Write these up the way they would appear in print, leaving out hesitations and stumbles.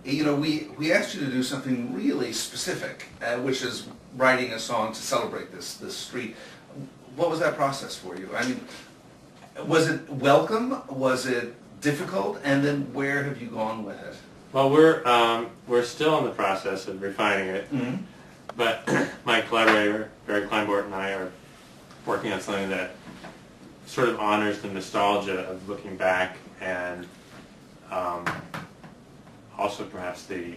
You know, we asked you to do something really specific, which is writing a song to celebrate this street. What was that process for you? I mean, was it welcome? Was it difficult? And then where have you gone with it? Well, we're still in the process of refining it, but my collaborator Barry Kleinbort and I are working on something that sort of honors the nostalgia of looking back and also perhaps the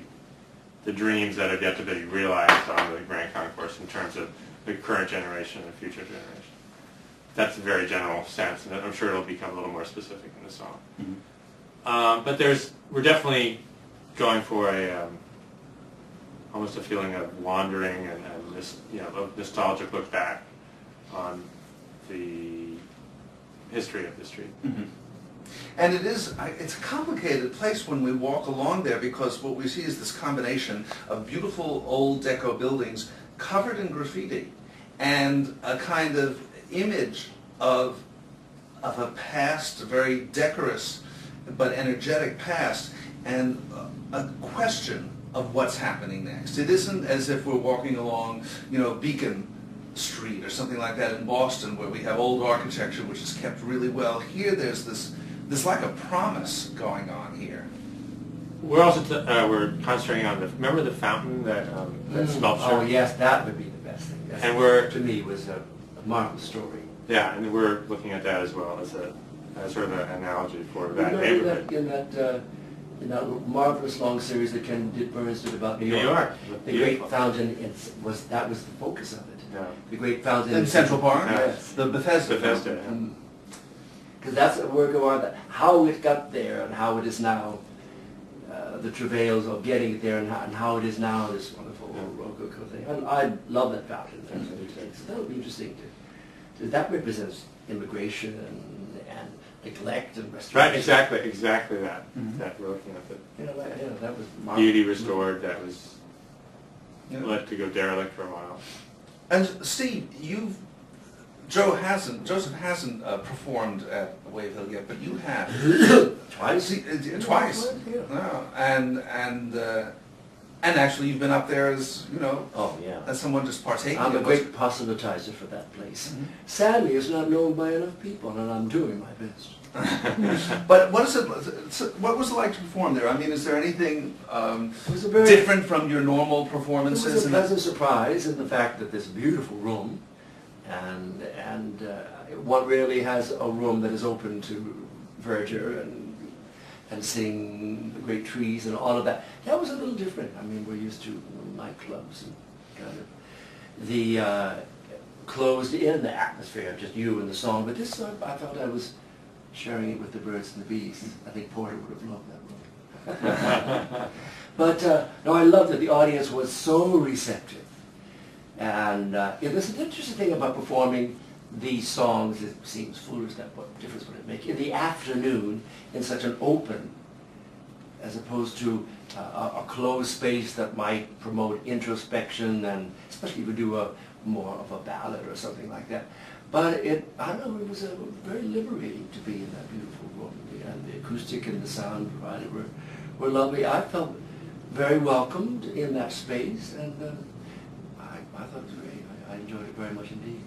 dreams that have yet to be realized on the Grand Concourse in terms of the current generation and future generation. That's a very general sense, and I'm sure it'll become a little more specific in the song. But we're definitely going for almost a feeling of wandering and this, a nostalgic look back on the history of the street. And it's a complicated place when we walk along there, because what we see is this combination of beautiful old deco buildings covered in graffiti and a kind of image of a past, a very decorous but energetic past, and a question of what's happening next. It isn't as if we're walking along, Beacon Street or something like that in Boston, where we have old architecture which is kept really well. Here there's this like a promise going on here. We're also we're concentrating on remember the fountain that sculpture? Oh yes, that would be the best thing. That's to me was a marvelous story. Yeah, and we're looking at that as well as sort of an analogy for that neighborhood. In that marvelous long series that Ken Burns did about New York, the great fountain was the focus of it. Yeah. The great fountain in Central Park. Yes. The Bethesda. Because that's a work of art, how it got there and how it is now, the travails of getting it there and how it is now, this wonderful Rococo thing. And I love that fountain. So that would be interesting that represents immigration and neglect and restoration. Right, exactly that. That we're looking at that was marvelous. Beauty restored, that was led to go derelict for a while. And Steve, Joseph hasn't performed at Wave Hill yet, but you have. Twice? Twice. Yeah. No, and actually you've been up there as, as someone just partaking. I'm a great proselytizer for that place. Sadly, it's not known by enough people, and I'm doing my best. But what was it like to perform there? I mean, is there anything different from your normal performances? It was a pleasant surprise in the fact that this beautiful room, and one rarely has a room that is open to verdure and seeing the great trees and all of that. That was a little different. I mean, we're used to nightclubs and kind of the closed-in atmosphere of just you and the song. But this, I felt I was sharing it with the birds and the bees. I think Porter would have loved that room. But no, I loved that the audience was so receptive. And there's an interesting thing about performing these songs. It seems foolish that what difference would it make in the afternoon in such an open, as opposed to a closed space that might promote introspection, and especially if we do more of a ballad or something like that. But I don't know, it was very liberating to be in that beautiful room, and the acoustic and the sound provided were lovely. I felt very welcomed in that space, and I thought it was great. I enjoyed it very much indeed.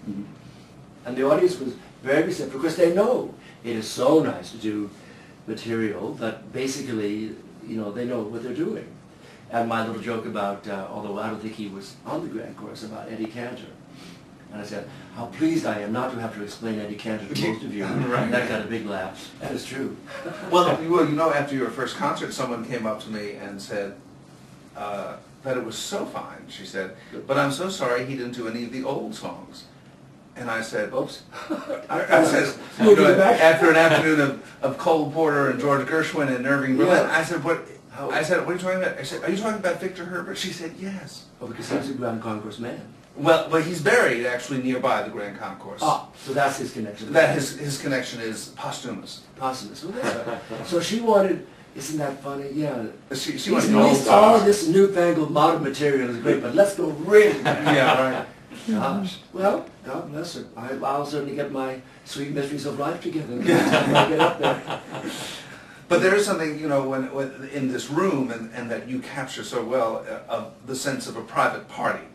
And the audience was very receptive, because they know it is so nice to do material that basically, they know what they're doing. And my little joke about, although I don't think he was on the Grand Course, about Eddie Cantor. And I said, how pleased I am not to have to explain Eddie Cantor to most of you. Right. That got a big laugh. That is true. Well, after your first concert, someone came up to me and said that it was so fine. She said, but I'm so sorry he didn't do any of the old songs. And I said, oops. I said, after an afternoon of Cole Porter and George Gershwin and Irving Berlin, I said, what are you talking about? I said, are you talking about Victor Herbert? She said, yes. Oh, because he was a Grand Concourse man. Well, he's buried actually nearby the Grand Concourse. Ah, so that's his connection. His connection is posthumous. Posthumous. Well, that's right. So she wanted. Isn't that funny? Yeah. She wanted all this newfangled modern material is great, but let's go really back. Yeah, right. Gosh. Well, God bless her. I'll certainly get my sweet mysteries of life together. I'll get up there. But there is something, you know, when in this room, and that you capture so well, of the sense of a private party,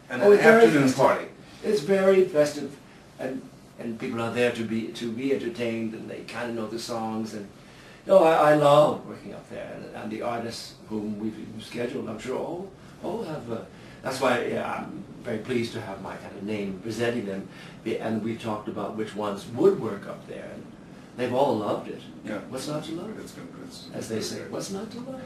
and an it's very afternoon festive. party. It's very festive, and people are there to be entertained, and they kind of know the songs, and I love working up there, and the artists whom we've scheduled, I'm sure all have. That's why I'm very pleased to have my kind of name presenting them, and we talked about which ones would work up there, and they've all loved it. Yeah. What's not to love? It's As they say, what's not to love?